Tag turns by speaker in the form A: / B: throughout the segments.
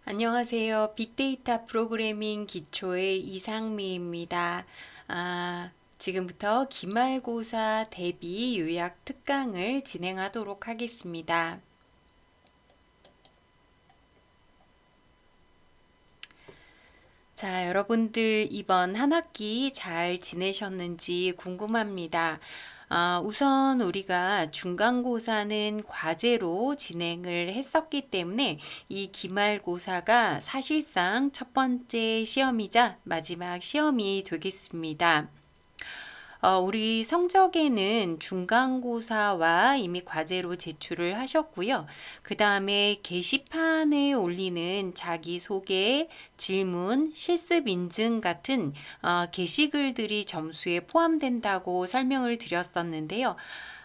A: 안녕하세요. 빅데이터 프로그래밍 기초의 이상미입니다. 지금부터 기말고사 대비 요약 특강을 진행하도록 하겠습니다. 자, 여러분들 이번 한 학기 잘 지내셨는지 궁금합니다. 우선 우리가 중간고사는 과제로 진행을 했었기 때문에 이 기말고사가 사실상 첫 번째 시험이자 마지막 시험이 되겠습니다. 우리 성적에는 중간고사와 이미 과제로 제출을 하셨고요. 그 다음에 게시판에 올리는 자기소개, 질문, 실습 인증 같은 게시글들이 점수에 포함된다고 설명을 드렸었는데요.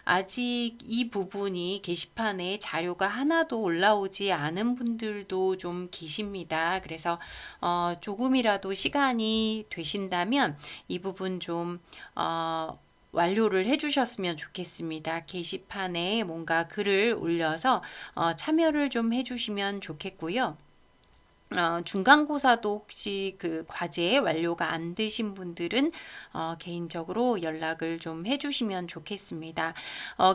A: 아직 이 부분이 게시판에 자료가 하나도 올라오지 않은 분들도 좀 계십니다. 그래서 조금이라도 시간이 되신다면 이 부분 좀 완료를 해주셨으면 좋겠습니다. 게시판에 뭔가 글을 올려서 참여를 좀 해주시면 좋겠고요. 중간고사도 혹시 그 과제 완료가 안 되신 분들은 개인적으로 연락을 좀 해주시면 좋겠습니다.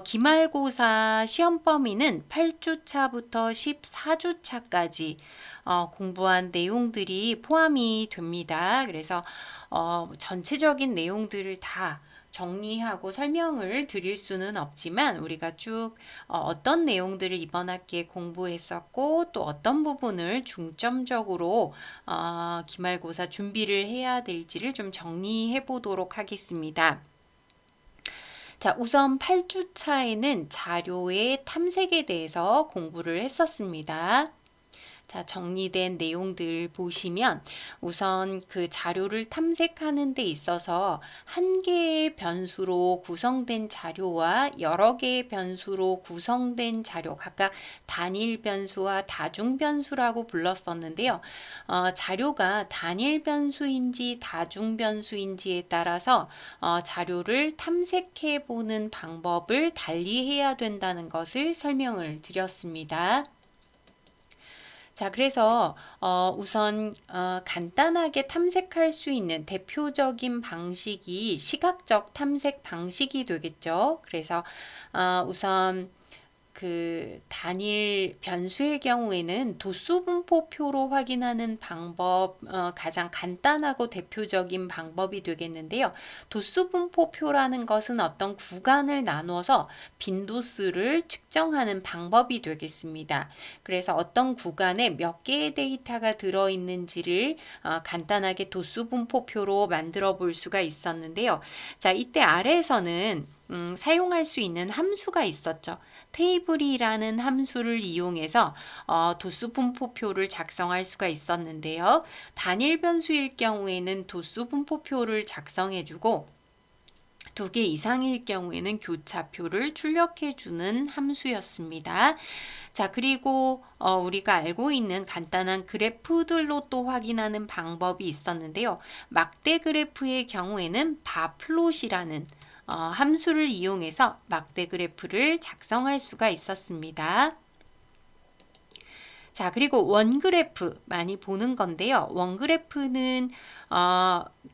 A: 기말고사 시험 범위는 8주차부터 14주차까지 공부한 내용들이 포함이 됩니다. 그래서 전체적인 내용들을 다 정리하고 설명을 드릴 수는 없지만 우리가 쭉 어떤 내용들을 이번 학기에 공부했었고 또 어떤 부분을 중점적으로 기말고사 준비를 해야 될지를 좀 정리해 보도록 하겠습니다. 자, 우선 8주차에는 자료의 탐색에 대해서 공부를 했었습니다. 자, 정리된 내용들 보시면 우선 그 자료를 탐색하는 데 있어서 한 개의 변수로 구성된 자료와 여러 개의 변수로 구성된 자료, 각각 단일 변수와 다중 변수라고 불렀었는데요. 자료가 단일 변수인지 다중 변수인지에 따라서 자료를 탐색해 보는 방법을 달리해야 된다는 것을 설명을 드렸습니다. 자, 그래서 우선 간단하게 탐색할 수 있는 대표적인 방식이 시각적 탐색 방식이 되겠죠. 그래서 우선 그 단일 변수의 경우에는 도수분포표로 확인하는 방법, 가장 간단하고 대표적인 방법이 되겠는데요. 도수분포표라는 것은 어떤 구간을 나눠서 빈도수를 측정하는 방법이 되겠습니다. 그래서 어떤 구간에 몇 개의 데이터가 들어있는지를 간단하게 도수분포표로 만들어 볼 수가 있었는데요. 자, 이때 아래에서는 사용할 수 있는 함수가 있었죠. 테이블이라는 함수를 이용해서 도수분포표를 작성할 수가 있었는데요. 단일 변수일 경우에는 도수분포표를 작성해주고 두 개 이상일 경우에는 교차표를 출력해주는 함수였습니다. 자, 그리고 우리가 알고 있는 간단한 그래프들로 또 확인하는 방법이 있었는데요. 막대 그래프의 경우에는 바플롯이라는 함수를 이용해서 막대 그래프를 작성할 수가 있었습니다. 자, 그리고 원그래프 많이 보는 건데요. 원그래프는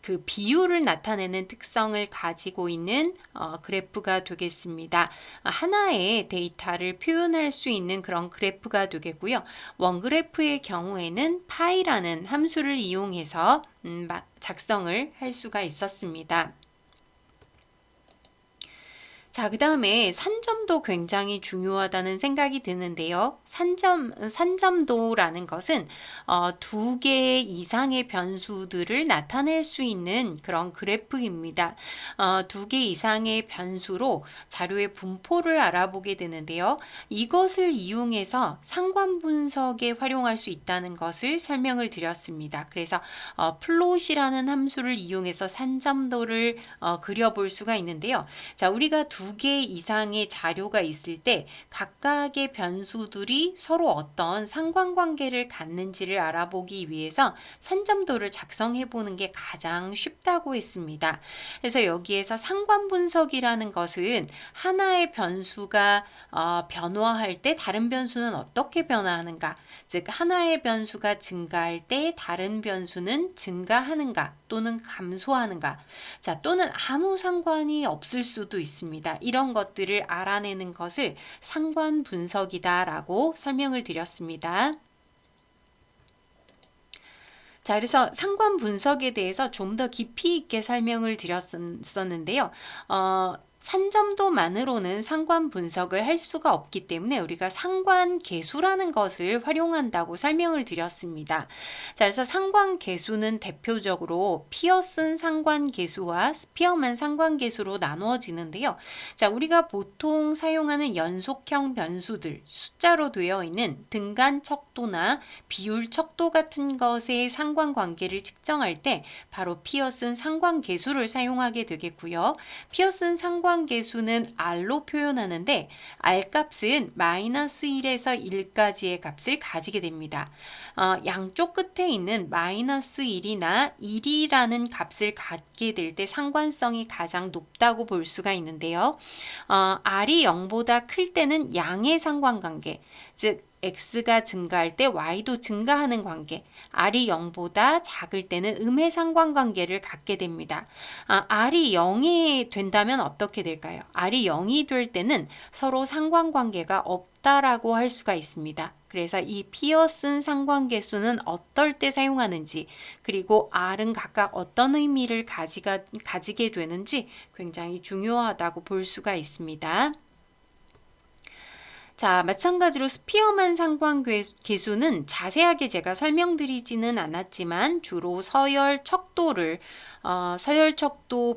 A: 그 비율을 나타내는 특성을 가지고 있는 그래프가 되겠습니다. 하나의 데이터를 표현할 수 있는 그런 그래프가 되겠고요. 원그래프의 경우에는 파이라는 함수를 이용해서 작성을 할 수가 있었습니다. 자, 그 다음에 산점도 굉장히 중요하다는 생각이 드는데요. 산점도라는 것은 두 개 이상의 변수들을 나타낼 수 있는 그런 그래프입니다. 두 개 이상의 변수로 자료의 분포를 알아보게 되는데요. 이것을 이용해서 상관 분석에 활용할 수 있다는 것을 설명을 드렸습니다. 그래서 플롯이라는 함수를 이용해서 산점도를 그려볼 수가 있는데요. 자, 우리가 두 두 개 이상의 자료가 있을 때 각각의 변수들이 서로 어떤 상관관계를 갖는지를 알아보기 위해서 산점도를 작성해 보는 게 가장 쉽다고 했습니다. 그래서 여기에서 상관분석이라는 것은 하나의 변수가 변화할 때 다른 변수는 어떻게 변화하는가, 즉 하나의 변수가 증가할 때 다른 변수는 증가하는가 또는 감소하는가, 자 또는 아무 상관이 없을 수도 있습니다. 이런 것들을 알아내는 것을 상관분석이다 라고 설명을 드렸습니다. 자, 그래서 상관 분석에 대해서 좀 더 깊이 있게 설명을 드렸었는데요. 산점도만으로는 상관 분석을 할 수가 없기 때문에 우리가 상관계수라는 것을 활용한다고 설명을 드렸습니다. 자, 그래서 상관계수는 대표적으로 피어슨 상관계수와 스피어만 상관계수로 나누어지는데요. 자, 우리가 보통 사용하는 연속형 변수들, 숫자로 되어 있는 등간 척도나 비율 척도 같은 것의 상관관계를 측정할 때 바로 피어슨 상관계수를 사용하게 되겠고요. 피어슨 상관계수는 R로 표현하는데 R 값은 마이너스 1에서 1까지의 값을 가지게 됩니다. 양쪽 끝에 있는 마이너스 1이나 1이라는 값을 갖게 될 때 상관성이 가장 높다고 볼 수가 있는데요. R이 0보다 클 때는 양의 상관관계, 즉 x가 증가할 때 y도 증가하는 관계, r이 0보다 작을 때는 음의 상관관계를 갖게 됩니다. r이 0이 된다면 어떻게 될까요? r이 0이 될 때는 서로 상관관계가 없다라고 할 수가 있습니다. 그래서 이 피어슨 상관계수는 어떨 때 사용하는지, 그리고 r은 각각 어떤 의미를 가지게 되는지 굉장히 중요하다고 볼 수가 있습니다. 자, 마찬가지로 스피어만 상관계수는 자세하게 제가 설명드리지는 않았지만 주로 서열 척도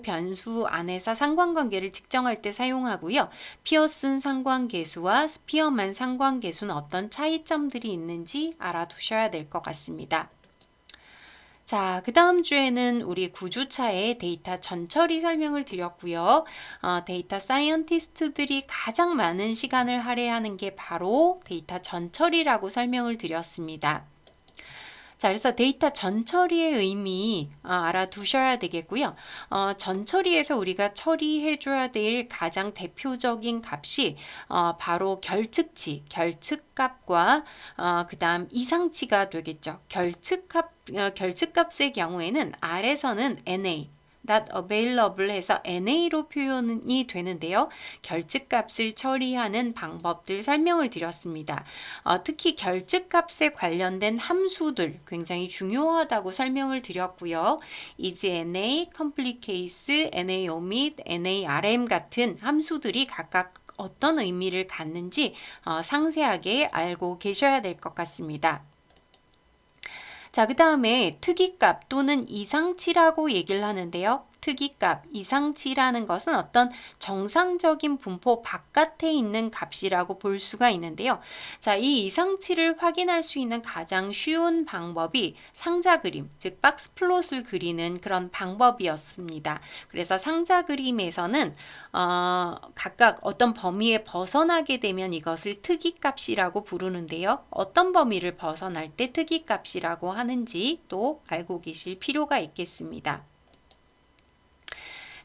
A: 변수 안에서 상관관계를 측정할 때 사용하고요. 피어슨 상관계수와 스피어만 상관계수는 어떤 차이점들이 있는지 알아두셔야 될 것 같습니다. 자, 그 다음 주에는 우리 9주차의 데이터 전처리 설명을 드렸고요. 데이터 사이언티스트들이 가장 많은 시간을 할애하는 게 바로 데이터 전처리라고 설명을 드렸습니다. 자, 그래서 데이터 전처리의 의미 알아두셔야 되겠고요. 전처리에서 우리가 처리해줘야 될 가장 대표적인 값이 바로 결측치, 결측값과 그 다음 이상치가 되겠죠. 결측값의 경우에는 R에서는 NA, not available 해서 NA로 표현이 되는데요. 결측값을 처리하는 방법들 설명을 드렸습니다. 특히 결측값에 관련된 함수들 굉장히 중요하다고 설명을 드렸고요. is NA, complete case, NA omit, NA RM 같은 함수들이 각각 어떤 의미를 갖는지 상세하게 알고 계셔야 될 것 같습니다. 자, 그 다음에 특이값 또는 이상치라고 얘기를 하는데요. 특이값, 이상치라는 것은 어떤 정상적인 분포 바깥에 있는 값이라고 볼 수가 있는데요. 자, 이 이상치를 확인할 수 있는 가장 쉬운 방법이 상자 그림, 즉 박스 플롯을 그리는 그런 방법이었습니다. 그래서 상자 그림에서는 각각 어떤 범위에 벗어나게 되면 이것을 특이값이라고 부르는데요. 어떤 범위를 벗어날 때 특이값이라고 하는지 또 알고 계실 필요가 있겠습니다.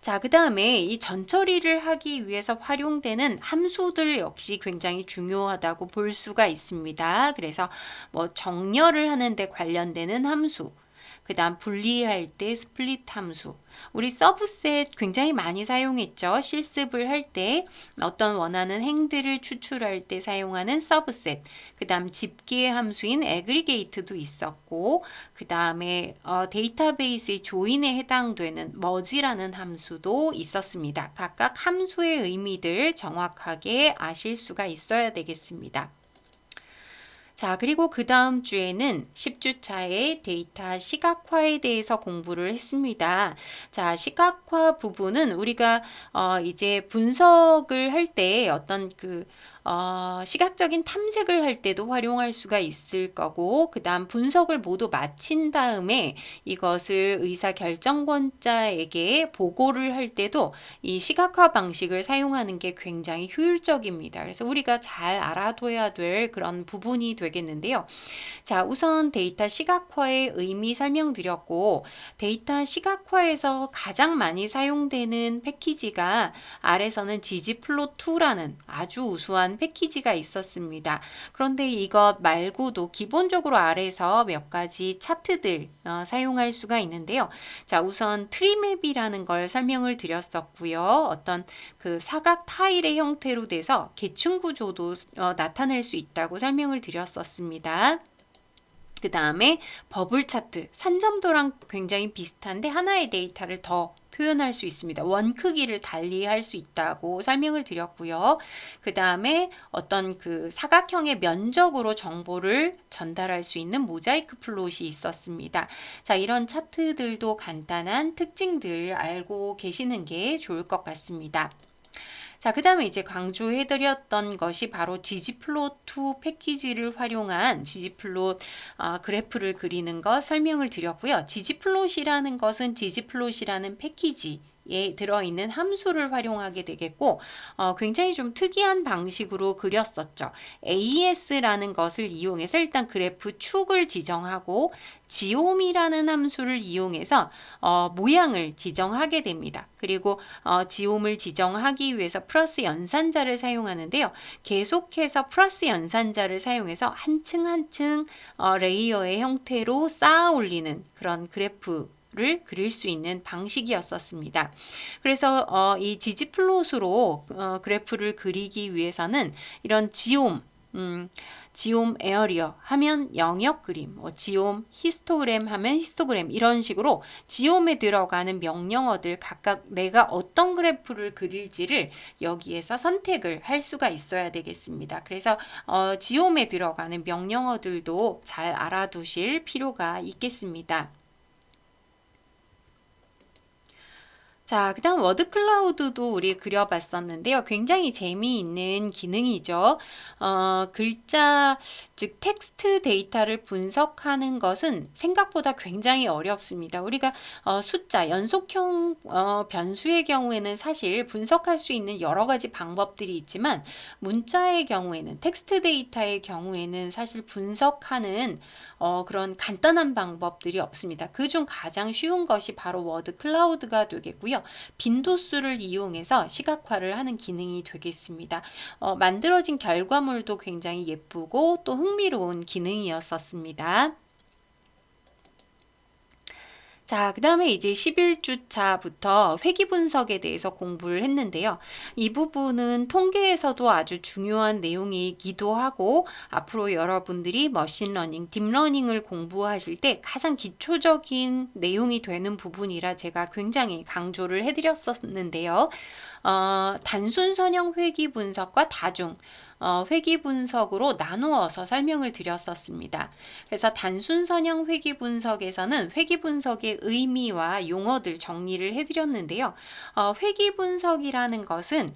A: 자, 그 다음에 이 전처리를 하기 위해서 활용되는 함수들 역시 굉장히 중요하다고 볼 수가 있습니다. 그래서 뭐 정렬을 하는데 관련되는 함수, 그 다음 분리할 때 스플릿 함수, 우리 서브셋 굉장히 많이 사용했죠. 실습을 할 때 어떤 원하는 행들을 추출할 때 사용하는 서브셋, 그 다음 집계 함수인 애그리게이트도 있었고, 그 다음에 데이터베이스의 조인에 해당되는 머지라는 함수도 있었습니다. 각각 함수의 의미들 정확하게 아실 수가 있어야 되겠습니다. 자, 그리고 그 다음 주에는 10주차의 데이터 시각화에 대해서 공부를 했습니다. 자, 시각화 부분은 우리가 이제 분석을 할 때 어떤 시각적인 탐색을 할 때도 활용할 수가 있을 거고, 그 다음 분석을 모두 마친 다음에 이것을 의사결정권자에게 보고를 할 때도 이 시각화 방식을 사용하는 게 굉장히 효율적입니다. 그래서 우리가 잘 알아둬야 될 그런 부분이 되겠는데요. 자, 우선 데이터 시각화의 의미 설명드렸고, 데이터 시각화에서 가장 많이 사용되는 패키지가 아래서는 ggplot2라는 아주 우수한 패키지가 있었습니다. 그런데 이것 말고도 기본적으로 아래서 몇 가지 차트들 사용할 수가 있는데요. 자, 우선 트리맵이라는 걸 설명을 드렸었고요. 어떤 그 사각 타일의 형태로 돼서 계층 구조도 나타낼 수 있다고 설명을 드렸었습니다. 그 다음에 버블 차트, 산점도랑 굉장히 비슷한데 하나의 데이터를 더 표현할 수 있습니다. 원 크기를 달리 할 수 있다고 설명을 드렸고요. 그 다음에 어떤 그 사각형의 면적으로 정보를 전달할 수 있는 모자이크 플롯이 있었습니다. 자, 이런 차트들도 간단한 특징들 알고 계시는 게 좋을 것 같습니다. 자, 그 다음에 이제 강조해드렸던 것이 바로 ggplot2 패키지를 활용한 ggplot 그래프를 그리는 것 설명을 드렸고요. ggplot이라는 것은 ggplot이라는 패키지 에 들어있는 함수를 활용하게 되겠고 굉장히 좀 특이한 방식으로 그렸었죠. AES라는 것을 이용해서 일단 그래프 축을 지정하고 지옴이라는 함수를 이용해서 모양을 지정하게 됩니다. 그리고 지옴을 지정하기 위해서 플러스 연산자를 사용하는데요. 계속해서 플러스 연산자를 사용해서 한 층 한 층 레이어의 형태로 쌓아 올리는 그런 그래프를 그릴 수 있는 방식이었었습니다. 그래서 이 ggplot으로 그래프를 그리기 위해서는 이런 지옴 에어리어 하면 영역 그림, 지옴 히스토그램 하면 히스토그램 이런 식으로 지옴에 들어가는 명령어들 각각 내가 어떤 그래프를 그릴지를 여기에서 선택을 할 수가 있어야 되겠습니다. 그래서 지옴에 들어가는 명령어들도 잘 알아두실 필요가 있겠습니다. 자, 그 다음 워드 클라우드도 우리 그려봤었는데요. 굉장히 재미있는 기능이죠. 글자, 즉 텍스트 데이터를 분석하는 것은 생각보다 굉장히 어렵습니다. 우리가 숫자, 연속형 변수의 경우에는 사실 분석할 수 있는 여러 가지 방법들이 있지만 문자의 경우에는, 텍스트 데이터의 경우에는 사실 분석하는 그런 간단한 방법들이 없습니다. 그중 가장 쉬운 것이 바로 워드 클라우드가 되겠고요. 빈도수를 이용해서 시각화를 하는 기능이 되겠습니다. 만들어진 결과물도 굉장히 예쁘고 또 흥미로운 기능이었었습니다. 자, 그 다음에 이제 11주차부터 회귀 분석에 대해서 공부를 했는데요. 이 부분은 통계에서도 아주 중요한 내용이기도 하고 앞으로 여러분들이 머신러닝, 딥러닝을 공부하실 때 가장 기초적인 내용이 되는 부분이라 제가 굉장히 강조를 해드렸었는데요. 단순 선형 회귀 분석과 다중 회귀 분석으로 나누어서 설명을 드렸었습니다. 그래서 단순 선형 회귀 분석에서는 회귀 분석의 의미와 용어들 정리를 해드렸는데요. 회귀 분석이라는 것은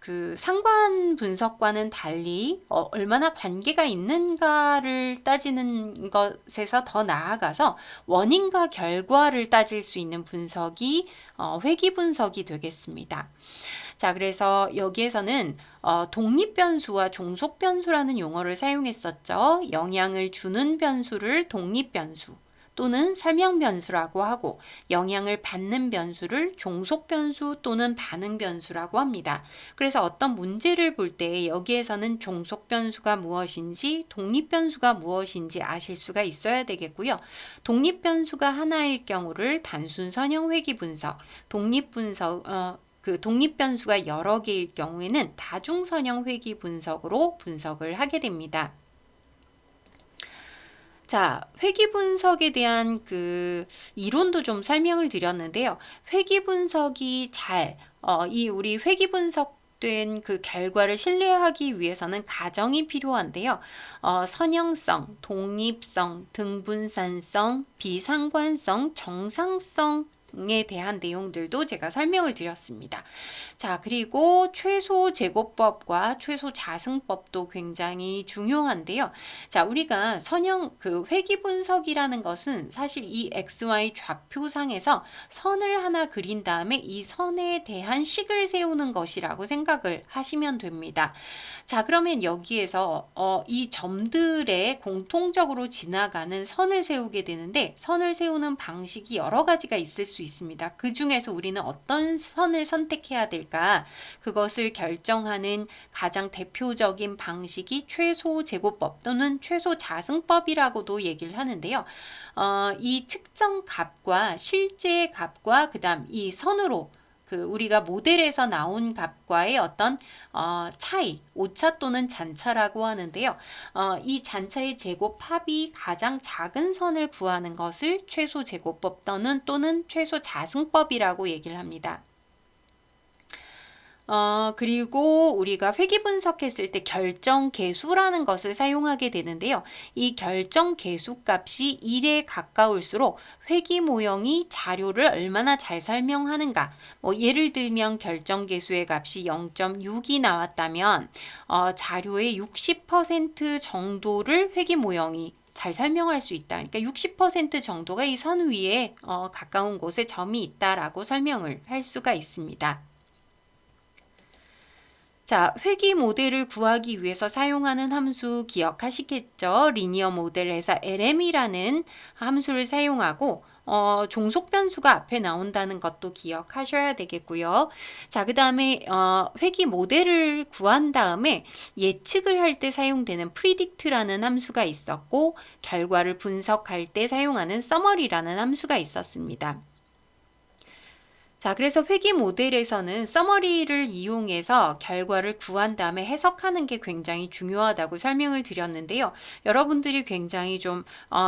A: 그 상관 분석과는 달리 얼마나 관계가 있는가를 따지는 것에서 더 나아가서 원인과 결과를 따질 수 있는 분석이 회귀 분석이 되겠습니다. 자, 그래서 여기에서는 독립변수와 종속변수라는 용어를 사용했었죠. 영향을 주는 변수를 독립변수 또는 설명변수라고 하고 영향을 받는 변수를 종속변수 또는 반응변수라고 합니다. 그래서 어떤 문제를 볼 때 여기에서는 종속변수가 무엇인지 독립변수가 무엇인지 아실 수가 있어야 되겠고요. 독립변수가 하나일 경우를 단순 선형 회귀 분석, 독립변수가 여러 개일 경우에는 다중선형 회귀 분석으로 분석을 하게 됩니다. 자, 회귀 분석에 대한 그 이론도 좀 설명을 드렸는데요. 회귀 분석이 우리 회귀 분석된 그 결과를 신뢰하기 위해서는 가정이 필요한데요. 선형성, 독립성, 등분산성, 비상관성, 정상성 등에 대한 내용들도 제가 설명을 드렸습니다. 자, 그리고 최소 제곱법과 최소 자승법도 굉장히 중요한데요. 자, 우리가 회귀 분석이라는 것은 사실 이 XY 좌표상에서 선을 하나 그린 다음에 이 선에 대한 식을 세우는 것이라고 생각을 하시면 됩니다. 자, 그러면 여기에서 이 점들에 공통적으로 지나가는 선을 세우게 되는데, 선을 세우는 방식이 여러 가지가 있을 수 있습니다. 그 중에서 우리는 어떤 선을 선택해야 될까? 그것을 결정하는 가장 대표적인 방식이 최소 제곱법 또는 최소 자승법이라고도 얘기를 하는데요. 이 측정 값과 실제 값과 그다음 이 선으로 우리가 모델에서 나온 값과의 어떤 차이, 오차 또는 잔차라고 하는데요. 이 잔차의 제곱합이 가장 작은 선을 구하는 것을 최소 제곱법 또는 최소 자승법이라고 얘기를 합니다. 그리고 우리가 회귀 분석했을 때 결정계수라는 것을 사용하게 되는데요. 이 결정계수 값이 1에 가까울수록 회귀 모형이 자료를 얼마나 잘 설명하는가. 예를 들면 결정계수의 값이 0.6이 나왔다면 자료의 60% 정도를 회귀 모형이 잘 설명할 수 있다. 그러니까 60% 정도가 이 선 위에 가까운 곳에 점이 있다라고 설명을 할 수가 있습니다. 자, 회귀 모델을 구하기 위해서 사용하는 함수 기억하시겠죠? 리니어 모델에서 LM이라는 함수를 사용하고 종속 변수가 앞에 나온다는 것도 기억하셔야 되겠고요. 자, 그 다음에 회귀 모델을 구한 다음에 예측을 할 때 사용되는 predict라는 함수가 있었고, 결과를 분석할 때 사용하는 summary라는 함수가 있었습니다. 자, 그래서 회귀 모델에서는 서머리를 이용해서 결과를 구한 다음에 해석하는 게 굉장히 중요하다고 설명을 드렸는데요. 여러분들이 굉장히 좀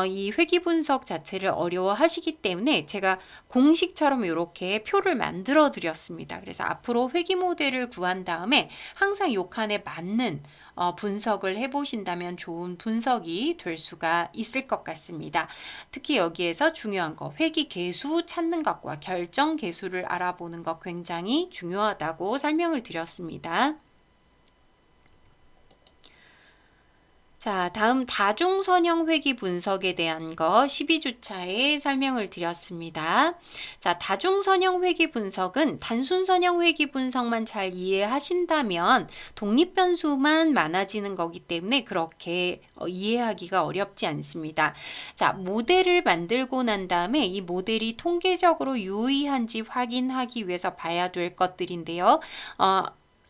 A: 이 회귀 분석 자체를 어려워하시기 때문에 제가 공식처럼 이렇게 표를 만들어 드렸습니다. 그래서 앞으로 회귀 모델을 구한 다음에 항상 요 칸에 맞는 분석을 해보신다면 좋은 분석이 될 수가 있을 것 같습니다. 특히 여기에서 중요한 거, 회귀 계수 찾는 것과 결정 계수를 알아보는 것 굉장히 중요하다고 설명을 드렸습니다. 자, 다음 다중선형 회귀 분석에 대한 거 12주차에 설명을 드렸습니다. 자, 다중선형 회귀 분석은 단순선형 회귀 분석만 잘 이해하신다면 독립변수만 많아지는 거기 때문에 그렇게 이해하기가 어렵지 않습니다. 자, 모델을 만들고 난 다음에 이 모델이 통계적으로 유의한지 확인하기 위해서 봐야 될 것들인데요.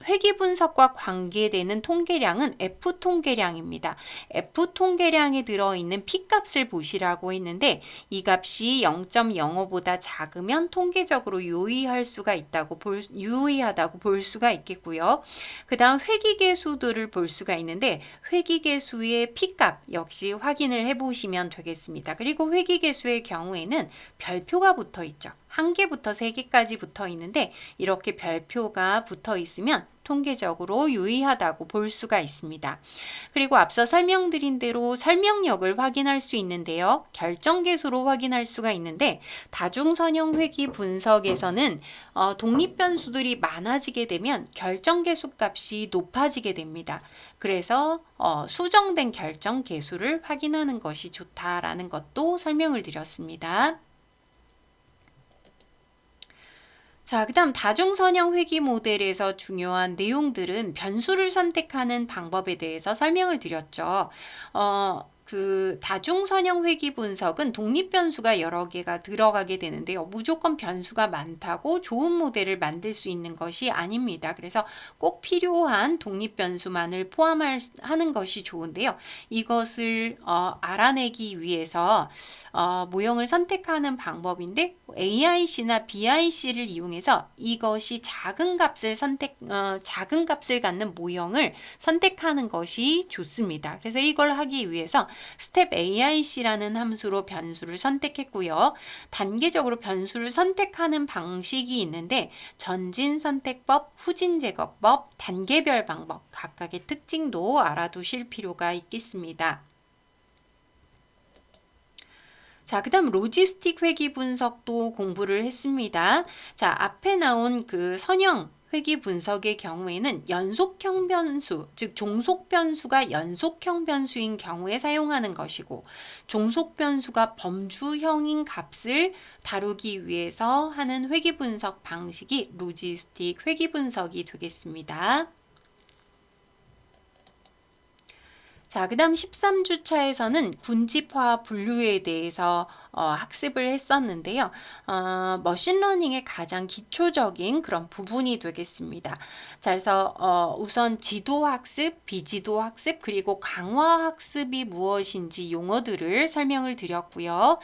A: 회귀 분석과 관계되는 통계량은 F 통계량입니다. F 통계량에 들어있는 P값을 보시라고 했는데 이 값이 0.05보다 작으면 통계적으로 유의하다고 볼 수가 있겠고요. 그 다음 회귀계수들을 볼 수가 있는데 회귀계수의 P값 역시 확인을 해보시면 되겠습니다. 그리고 회귀계수의 경우에는 별표가 붙어 있죠. 1개부터 3개까지 붙어 있는데 이렇게 별표가 붙어 있으면 통계적으로 유의하다고 볼 수가 있습니다. 그리고 앞서 설명드린 대로 설명력을 확인할 수 있는데요. 결정계수로 확인할 수가 있는데 다중선형 회귀 분석에서는 독립변수들이 많아지게 되면 결정계수 값이 높아지게 됩니다. 그래서 수정된 결정계수를 확인하는 것이 좋다라는 것도 설명을 드렸습니다. 자, 그 다음 다중선형 회귀 모델에서 중요한 내용들은 변수를 선택하는 방법에 대해서 설명을 드렸죠. 다중선형 회귀 분석은 독립변수가 여러 개가 들어가게 되는데요. 무조건 변수가 많다고 좋은 모델을 만들 수 있는 것이 아닙니다. 그래서 꼭 필요한 독립변수만을 포함하는 것이 좋은데요. 이것을 알아내기 위해서 모형을 선택하는 방법인데 AIC나 BIC를 이용해서 이것이 작은 값을 갖는 모형을 선택하는 것이 좋습니다. 그래서 이걸 하기 위해서 스텝 AIC라는 함수로 변수를 선택했고요. 단계적으로 변수를 선택하는 방식이 있는데 전진 선택법, 후진 제거법, 단계별 방법 각각의 특징도 알아두실 필요가 있겠습니다. 자, 그다음 로지스틱 회귀 분석도 공부를 했습니다. 자, 앞에 나온 그 선형 회귀 분석의 경우에는 연속형 변수, 즉 종속 변수가 연속형 변수인 경우에 사용하는 것이고, 종속 변수가 범주형인 값을 다루기 위해서 하는 회귀 분석 방식이 로지스틱 회귀 분석이 되겠습니다. 자, 그 다음 13주차에서는 군집화 분류에 대해서 학습을 했었는데요. 머신러닝의 가장 기초적인 그런 부분이 되겠습니다. 자, 그래서 우선 지도학습, 비지도학습, 그리고 강화학습이 무엇인지 용어들을 설명을 드렸고요.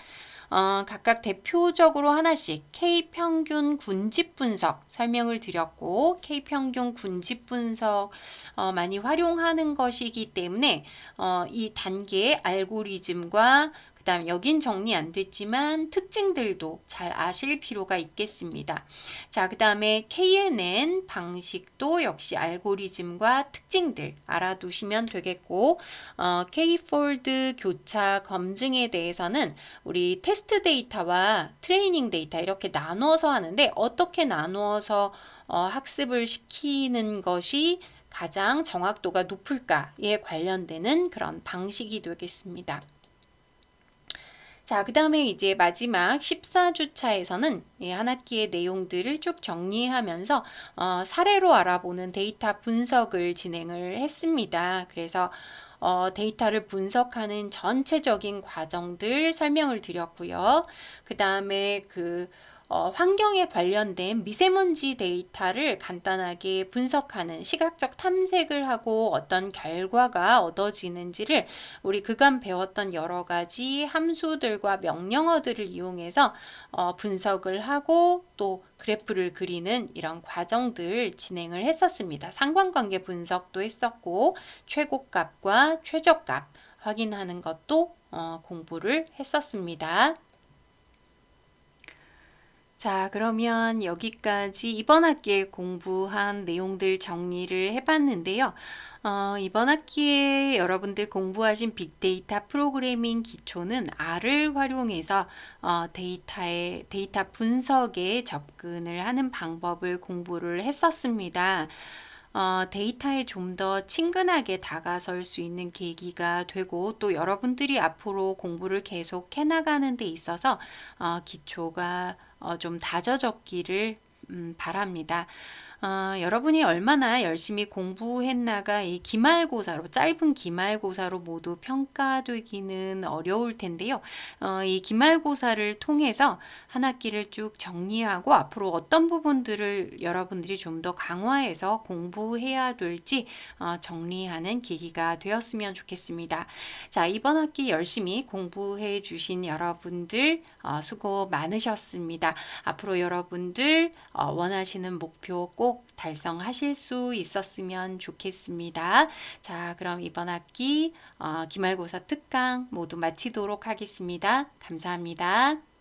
A: 각각 대표적으로 하나씩 K평균 군집 분석 설명을 드렸고, K평균 군집 분석 많이 활용하는 것이기 때문에 이 단계 알고리즘과 그 다음 여긴 정리 안 됐지만 특징들도 잘 아실 필요가 있겠습니다. 자, 그 다음에 KNN 방식도 역시 알고리즘과 특징들 알아두시면 되겠고, K폴드 교차 검증에 대해서는 우리 테스트 데이터와 트레이닝 데이터 이렇게 나누어서 하는데, 어떻게 나누어서 학습을 시키는 것이 가장 정확도가 높을까에 관련되는 그런 방식이 되겠습니다. 자, 그 다음에 이제 마지막 14주차에서는 한 학기의 내용들을 쭉 정리하면서 사례로 알아보는 데이터 분석을 진행을 했습니다. 그래서 데이터를 분석하는 전체적인 과정들 설명을 드렸고요. 그 다음에 환경에 관련된 미세먼지 데이터를 간단하게 분석하는 시각적 탐색을 하고 어떤 결과가 얻어지는지를 우리 그간 배웠던 여러 가지 함수들과 명령어들을 이용해서 분석을 하고 또 그래프를 그리는 이런 과정들 진행을 했었습니다. 상관관계 분석도 했었고, 최고값과 최저값 확인하는 것도 공부를 했었습니다. 자, 그러면 여기까지 이번 학기에 공부한 내용들 정리를 해봤는데요. 이번 학기에 여러분들 공부하신 빅데이터 프로그래밍 기초는 R을 활용해서 데이터 분석에 접근을 하는 방법을 공부를 했었습니다. 데이터에 좀 더 친근하게 다가설 수 있는 계기가 되고, 또 여러분들이 앞으로 공부를 계속 해나가는 데 있어서 기초가 좀 다져졌기를 바랍니다. 여러분이 얼마나 열심히 공부했나가 이 기말고사로, 짧은 기말고사로 모두 평가되기는 어려울 텐데요. 이 기말고사를 통해서 한 학기를 쭉 정리하고 앞으로 어떤 부분들을 여러분들이 좀 더 강화해서 공부해야 될지 정리하는 계기가 되었으면 좋겠습니다. 자, 이번 학기 열심히 공부해 주신 여러분들 수고 많으셨습니다. 앞으로 여러분들 원하시는 목표 꼭 달성하실 수 있었으면 좋겠습니다. 자, 그럼 이번 학기 기말고사 특강 모두 마치도록 하겠습니다. 감사합니다.